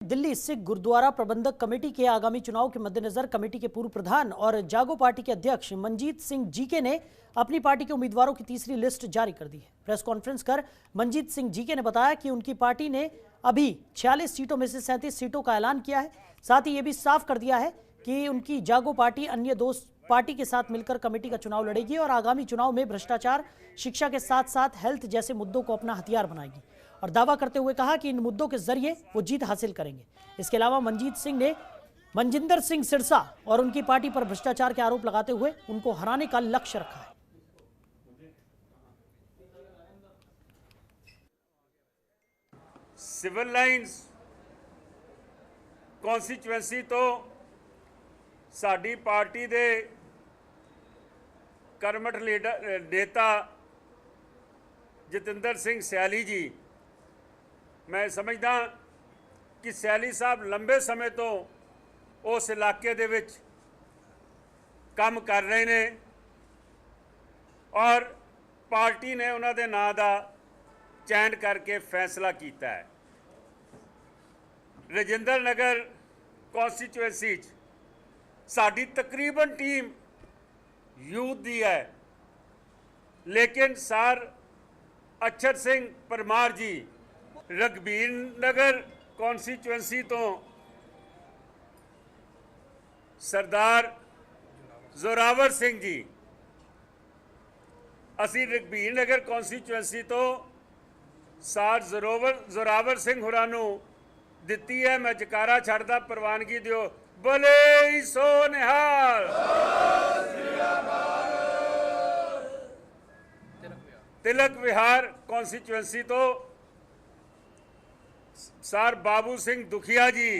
दिल्ली सिख गुरुद्वारा प्रबंधक कमेटी के आगामी चुनाव के मद्देनजर कमेटी के पूर्व प्रधान और जागो पार्टी के अध्यक्ष मंजीत सिंह जीके ने अपनी पार्टी के उम्मीदवारों की तीसरी लिस्ट जारी कर दी है। प्रेस कॉन्फ्रेंस कर मंजीत सिंह जीके ने बताया कि उनकी पार्टी ने अभी 46 सीटों में से 37 सीटों का ऐलान किया है। साथ ही ये भी साफ कर दिया है कि उनकी जागो पार्टी अन्य दो पार्टी के साथ मिलकर कमेटी का चुनाव लड़ेगी और आगामी चुनाव में भ्रष्टाचार, शिक्षा के साथ साथ हेल्थ जैसे मुद्दों को अपना हथियार बनाएगी और दावा करते हुए कहा कि इन मुद्दों के जरिए वो जीत हासिल करेंगे। इसके अलावा मंजीत सिंह ने मनजिंदर सिंह सिरसा और उनकी पार्टी पर भ्रष्टाचार के आरोप लगाते हुए उनको हराने का लक्ष्य रखा है। सिविल लाइन्स कॉन्स्टिट्यूएंसी तो साडी पार्टी दे कर्मठ लीडर नेता जतिंदर सिंह सैली जी, मैं समझदा कि सैली साहब लंबे समय तो उस इलाके दे विच काम कर रहे ने और पार्टी ने उन्हां दे नां दा चयन करके फैसला किया है। रजिंदर नगर कॉन्स्टिट्यूएंसी साडी तकरीबन टीम यूथ दी है, लेकिन सर अक्षर सिंह परमार जी रघबीर नगर कॉन्स्टिट्यूएंसी तो सरदार जोरावर सिंह जी, असी रघबीर नगर कॉन्स्टिट्यूएंसी तो सर जोरावर सिंह होरां नूं दिती है। मैं जकारा छड़दा, प्रवानगी दिओ। बोले सो निहाल। तिलक विहार कॉन्स्टिट्यूएंसी तो सर बाबू सिंह दुखिया जी,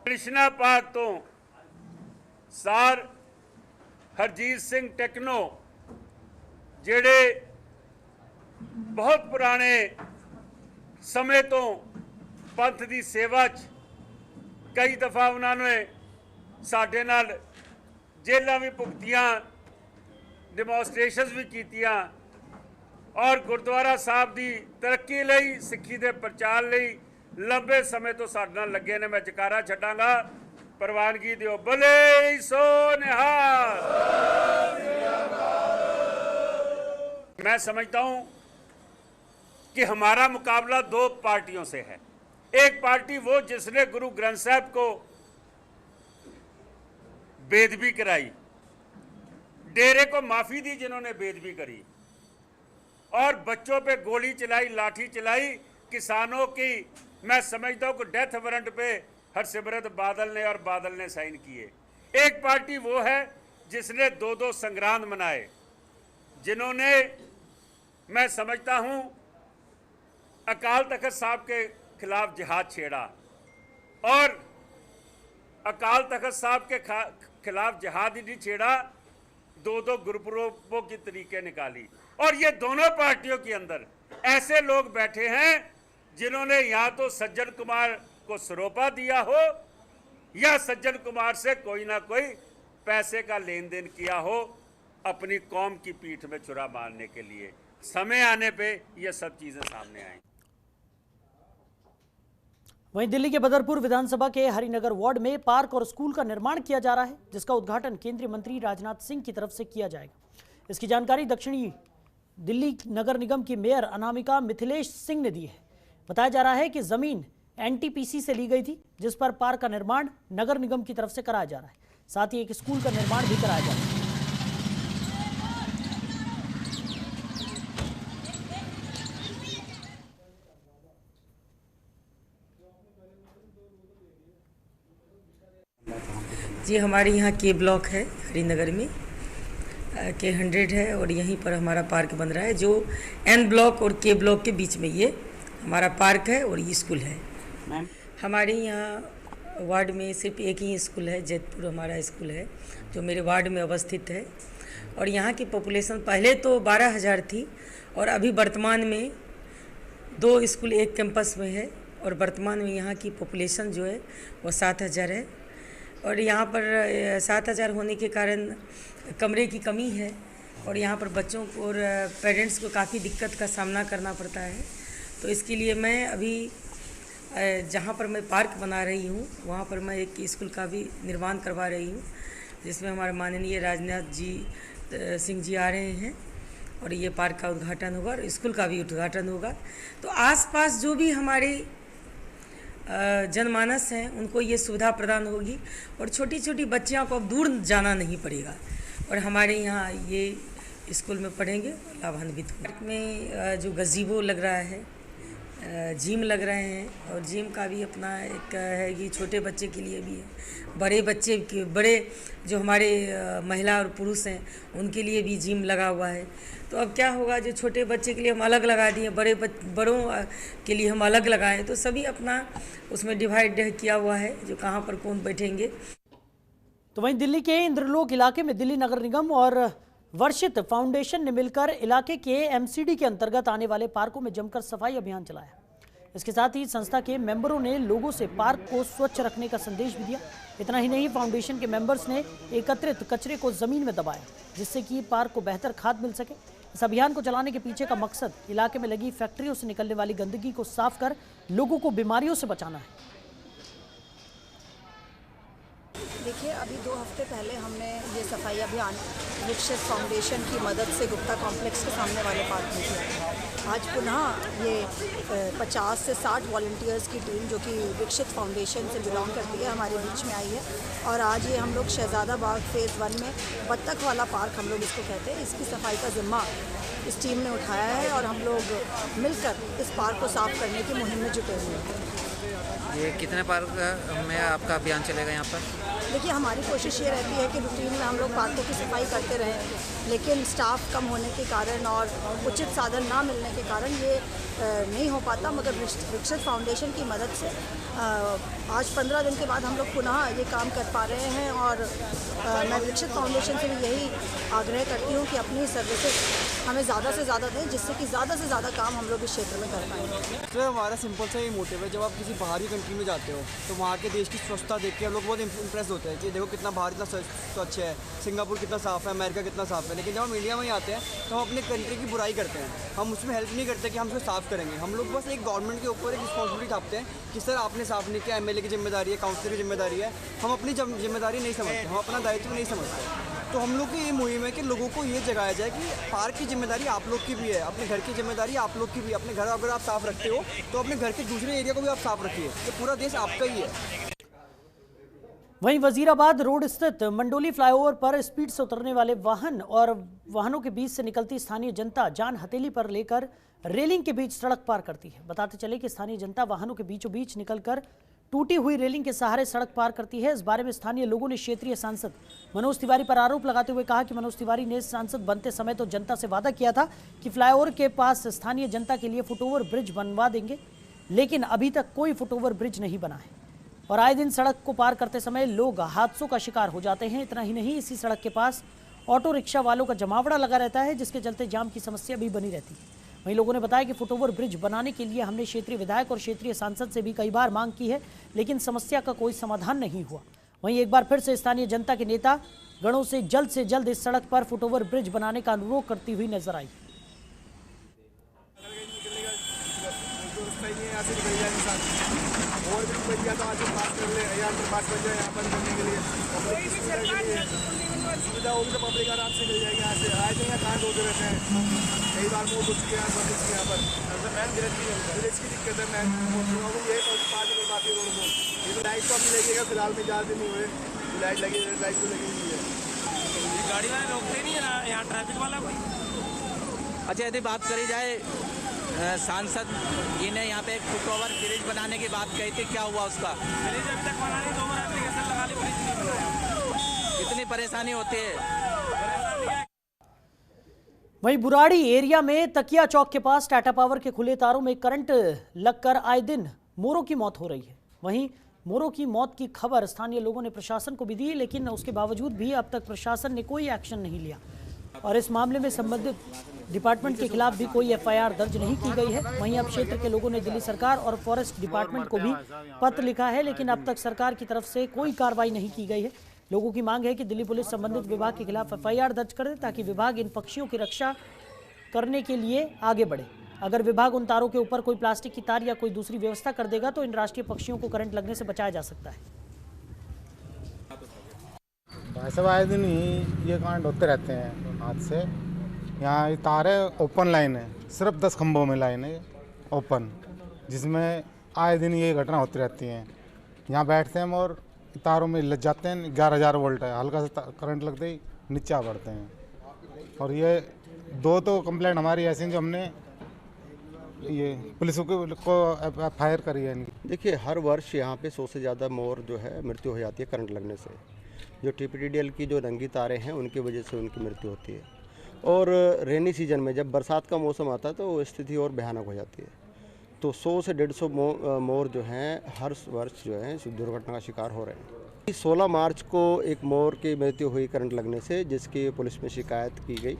कृष्णा पाक तो सर हरजीत सिंह टेक्नो, जेड़े बहुत पुराने समय तो पंथ की सेवा कई दफा उन्होंने साडे नाल जेलां भी भुगतियां, डिमोनस्ट्रेशनस भी कीतियां और गुरुद्वारा साहब की तरक्की लई, सिक्खी के प्रचार लई लंबे समय तो साडे नाल लगे ने। मैं जकारा छड्डांगा, प्रवानगी दिओ। बोले सो निहाल। मैं समझता हूं कि हमारा मुकाबला दो पार्टियों से है। एक पार्टी वो जिसने गुरु ग्रंथ साहब को बेदबी कराई, डेरे को माफी दी जिन्होंने बेदबी करी और बच्चों पे गोली चलाई, लाठी चलाई, किसानों की मैं समझता हूं कि डेथ वारंट पे हरसिमरत बादल ने और बादल ने साइन किए। एक पार्टी वो है जिसने दो दो संग्राम मनाए, जिन्होंने मैं समझता हूं अकाल तख्त साहब के खिलाफ जिहाद छेड़ा और अकाल तख्त साहब के खिलाफ जिहाद ही नहीं छेड़ा, दो दो गुरुपुरबों की तरीके निकाली। और ये दोनों पार्टियों के अंदर ऐसे लोग बैठे हैं जिन्होंने या तो सज्जन कुमार को सरोपा दिया हो या सज्जन कुमार से कोई ना कोई पैसे का लेन देन किया हो अपनी कौम की पीठ में छुरा मारने के लिए। समय आने पे ये सब चीजें सामने आएंगी। वहीं दिल्ली के बदरपुर विधानसभा के हरिनगर वार्ड में पार्क और स्कूल का निर्माण किया जा रहा है, जिसका उद्घाटन केंद्रीय मंत्री राजनाथ सिंह की तरफ से किया जाएगा। इसकी जानकारी दक्षिणी दिल्ली नगर निगम की मेयर अनामिका मिथिलेश सिंह ने दी है। बताया जा रहा है कि जमीन एनटीपीसी से ली गई थी, जिस पर पार्क का निर्माण नगर निगम की तरफ से कराया जा रहा है। साथ ही एक स्कूल का निर्माण भी कराया जा रहा है। जी, हमारे यहाँ के ब्लॉक है हरिनगर में, के 100 है और यहीं पर हमारा पार्क बन रहा है, जो एन ब्लॉक और के ब्लॉक के बीच में ये हमारा पार्क है और ये स्कूल है। हमारे यहाँ वार्ड में सिर्फ एक ही स्कूल है, जैतपुर हमारा स्कूल है जो मेरे वार्ड में अवस्थित है। और यहाँ की पॉपुलेशन पहले तो 12,000 थी और अभी वर्तमान में 2 स्कूल एक कैंपस में है और वर्तमान में यहाँ की पॉपुलेशन जो है वो 7,000 है। और यहाँ पर 7,000 होने के कारण कमरे की कमी है, और यहाँ पर बच्चों को और पेरेंट्स को काफ़ी दिक्कत का सामना करना पड़ता है। तो इसके लिए मैं अभी जहाँ पर मैं पार्क बना रही हूँ वहाँ पर मैं एक स्कूल का भी निर्माण करवा रही हूँ, जिसमें हमारे माननीय राजनाथ सिंह जी आ रहे हैं और ये पार्क का उद्घाटन होगा और स्कूल का भी उद्घाटन होगा। तो आसपास जो भी हमारे जनमानस हैं उनको ये सुविधा प्रदान होगी और छोटी छोटी बच्चियों को अब दूर जाना नहीं पड़ेगा और हमारे यहाँ ये स्कूल में पढ़ेंगे और लाभान्वित होंगे। में जो गज़ीबो लग रहा है, जिम लग रहे हैं और जिम का भी अपना एक है कि छोटे बच्चे के लिए भी है, बड़े बच्चे के बड़े जो हमारे महिला और पुरुष हैं उनके लिए भी जिम लगा हुआ है। तो अब क्या होगा, जो छोटे बच्चे के लिए हम अलग लगा दिए, बड़ों के लिए हम अलग लगाएं, तो सभी अपना उसमें डिवाइड किया हुआ है जो कहाँ पर कौन बैठेंगे। तो वहीं दिल्ली के इंद्रलोक इलाके में दिल्ली नगर निगम और वर्षित फाउंडेशन ने मिलकर इलाके के एमसीडी के अंतर्गत आने वाले पार्कों में जमकर सफाई अभियान चलाया। इसके साथ ही संस्था के मेंबरों ने लोगों से पार्क को स्वच्छ रखने का संदेश भी दिया। इतना ही नहीं, फाउंडेशन के मेंबर्स ने एकत्रित कचरे को जमीन में दबाया, जिससे कि पार्क को बेहतर खाद मिल सके। इस अभियान को चलाने के पीछे का मकसद इलाके में लगी फैक्ट्रियों से निकलने वाली गंदगी को साफ कर लोगों को बीमारियों से बचाना है। देखिए, अभी 2 हफ्ते पहले हमने ये सफाई अभियान विकसित फाउंडेशन की मदद से गुप्ता कॉम्प्लेक्स के सामने वाले पार्क में किया। आज पुनः ये 50 से 60 वॉलंटियर्स की टीम जो कि विकसित फाउंडेशन से बिलोंग करती है हमारे बीच में आई है और आज ये हम लोग शहजादा बाग फेज़ 1 में बत्तख वाला पार्क हम लोग इसको कहते हैं, इसकी सफाई का जिम्मा इस टीम ने उठाया है और हम लोग मिलकर इस पार्क को साफ करने की मुहिम में जुटे हुए हैं। ये कितने पार्क में आपका अभियान चलेगा यहाँ पर? देखिए, हमारी कोशिश ये रहती है कि रूटीन में हम लोग पार्कों की सफाई करते रहें, लेकिन स्टाफ कम होने के कारण और उचित साधन ना मिलने के कारण ये नहीं हो पाता। मगर विकसित फाउंडेशन की मदद से आज 15 दिन के बाद हम लोग पुनः ये काम कर पा रहे हैं और मैं विकसित फाउंडेशन से भी यही आग्रह करती हूँ कि अपनी सर्विसेज हमें ज़्यादा से ज़्यादा दें, जिससे कि ज़्यादा से ज़्यादा काम हम लोग इस क्षेत्र में कर पाएंगे। तो हमारा सिंपल सा ये मोटिव है, जब आप किसी बाहरी कंट्री में जाते हो तो वहाँ के देश की स्वच्छता देख के हम लोग बहुत इंप्रेस होते हैं कि देखो कितना बाहर इतना स्वच्छ है, सिंगापुर कितना साफ़ है, अमेरिका कितना साफ़ है। लेकिन जब हम इंडिया में ही आते हैं तो हम अपने कंट्री की बुराई करते हैं, हम उसमें हेल्प नहीं करते कि हम उसको साफ़ करेंगे। हम लोग बस एक गवर्नमेंट के ऊपर एक रिस्पॉन्सिबिलिटी थापते हैं कि सर आपने साफ़ नहीं किया, एमएलए की जिम्मेदारी है, काउंसिलर की जिम्मेदारी है। हम अपनी जिम्मेदारी नहीं समझते, हम अपना दायित्व नहीं समझते। तो हम लोग की ये मुहिम है कि लोगों को ये जगाया जाए कि पार्क की जिम्मेदारी आप लोग की भी है, अपने घर की जिम्मेदारी आप लोग की भी। अपने घर अगर आप साफ़ रखते हो तो अपने घर के दूसरे एरिया को भी आप साफ़ रखिए, ये पूरा देश आपका ही है। वहीं वजीराबाद रोड स्थित मंडोली फ्लाईओवर पर स्पीड से उतरने वाले वाहन और वाहनों के बीच से निकलती स्थानीय जनता जान हथेली पर लेकर रेलिंग के बीच सड़क पार करती है। बताते चले कि स्थानीय जनता वाहनों के बीचों बीच निकलकर टूटी हुई रेलिंग के सहारे सड़क पार करती है। इस बारे में स्थानीय लोगों ने क्षेत्रीय सांसद मनोज तिवारी पर आरोप लगाते हुए कहा कि मनोज तिवारी ने सांसद बनते समय तो जनता से वादा किया था कि फ्लाईओवर के पास स्थानीय जनता के लिए फुटओवर ब्रिज बनवा देंगे, लेकिन अभी तक कोई फुटओवर ब्रिज नहीं बना है और आए दिन सड़क को पार करते समय लोग हादसों का शिकार हो जाते हैं। इतना ही नहीं, इसी सड़क के पास ऑटो रिक्शा वालों का जमावड़ा लगा रहता है, जिसके चलते जाम की समस्या भी बनी रहती है। वहीं लोगों ने बताया कि फुटओवर ब्रिज बनाने के लिए हमने क्षेत्रीय विधायक और क्षेत्रीय सांसद से भी कई बार मांग की है, लेकिन समस्या का कोई समाधान नहीं हुआ। वहीं एक बार फिर से स्थानीय जनता के नेता गणों से जल्द इस सड़क पर फुटओवर ब्रिज बनाने का अनुरोध करती हुई नजर आई। और भी बढ़िया तो आज बात कर ले, यहाँ पर बात कर जाए, यहाँ पर करने के लिए सुविधा होगी तो पब्लिक आराम से मिल जाएगी। यहाँ से आए थे, यहाँ कहाँ होते रहते हैं, कई बार मोड़ हो चुके हैं पब्लिक के यहाँ पर। मैम ब्रिज की दिक्कत है, मैम ये बात है बाकी रोड को ये तो लाइट तो अभी लगेगा, फिलहाल में ज़्यादा नहीं हुए लाइट लगी, लाइट तो लगी हुई है। गाड़ी वाले रोकते नहीं है ना, यहाँ ट्रैफिक वाला कोई। अच्छा, यदि बात करी जाए सांसद इन्हें यहाँ पे एक फुटओवर ब्रिज बनाने की बात कही थी, क्या हुआ उसका? ब्रिज अभी तक बना नहीं, 2 बार एप्लीकेशन लगा ली, ब्रिज नहीं बनाया। कितनी परेशानी होती है? वहीं बुराड़ी एरिया में तकिया चौक के पास टाटा पावर के खुले तारों में करंट लगकर आए दिन मोरों की मौत हो रही है। वहीं मोरों की मौत की खबर स्थानीय लोगों ने प्रशासन को भी दी, लेकिन उसके बावजूद भी अब तक प्रशासन ने कोई एक्शन नहीं लिया और इस मामले में संबंधित डिपार्टमेंट के खिलाफ भी कोई एफआईआर दर्ज नहीं की गई है। वहीं अब क्षेत्र के लोगों ने दिल्ली सरकार और फॉरेस्ट डिपार्टमेंट को भी पत्र लिखा है, लेकिन अब तक सरकार की तरफ से कोई कार्रवाई नहीं की गई है। लोगों की मांग है कि दिल्ली पुलिस संबंधित विभाग के खिलाफ FIR दर्ज कर दे ताकि विभाग इन पक्षियों की रक्षा करने के लिए आगे बढ़े। अगर विभाग उन तारों के ऊपर कोई प्लास्टिक की तार या कोई दूसरी व्यवस्था कर देगा तो इन राष्ट्रीय पक्षियों को करंट लगने से बचाया जा सकता है। भाई साहब आए दिन ही ये कांड होते रहते हैं हाथ से। यहाँ ये तार है, ओपन लाइन है, सिर्फ 10 खंभों में लाइन है ओपन, जिसमें आए दिन ये घटना होती रहती हैं। यहाँ बैठते हैं हम और तारों में लग जाते हैं। 11,000 वोल्ट है, हल्का सा करंट लगते ही नीचे आ पड़ते हैं। और ये 2 तो कंप्लेंट हमारी ऐसी हैं जो हमने ये पुलिस को FIR करी है इनकी। देखिए, हर वर्ष यहाँ पे 100 से ज़्यादा मोर जो है मृत्यु हो जाती है करंट लगने से। जो TPTDL की जो रंगी तारें हैं उनकी वजह से उनकी मृत्यु होती है। और रेनी सीजन में जब बरसात का मौसम आता है तो वो स्थिति और भयानक हो जाती है। तो 100 से 150 मोर जो हैं हर वर्ष जो है दुर्घटना का शिकार हो रहे हैं। 16 मार्च को एक मोर की मृत्यु हुई करंट लगने से, जिसकी पुलिस में शिकायत की गई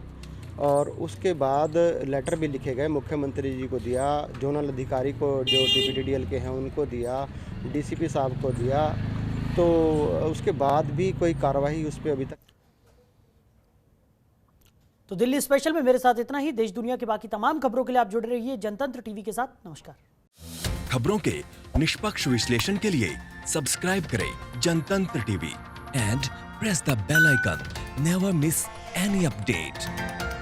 और उसके बाद लेटर भी लिखे गए। मुख्यमंत्री जी को दिया, जोनल अधिकारी को जो TPTDL के हैं उनको दिया, DCP साहब को दिया। तो उसके बाद भी कोई कार्रवाई उस पर अभी तक। तो दिल्ली स्पेशल में मेरे साथ इतना ही। देश दुनिया की बाकी तमाम खबरों के लिए आप जुड़े रहिए जनतंत्र टीवी के साथ। नमस्कार। खबरों के निष्पक्ष विश्लेषण के लिए सब्सक्राइब करें Janatantra TV and press the bell icon. Never miss any update.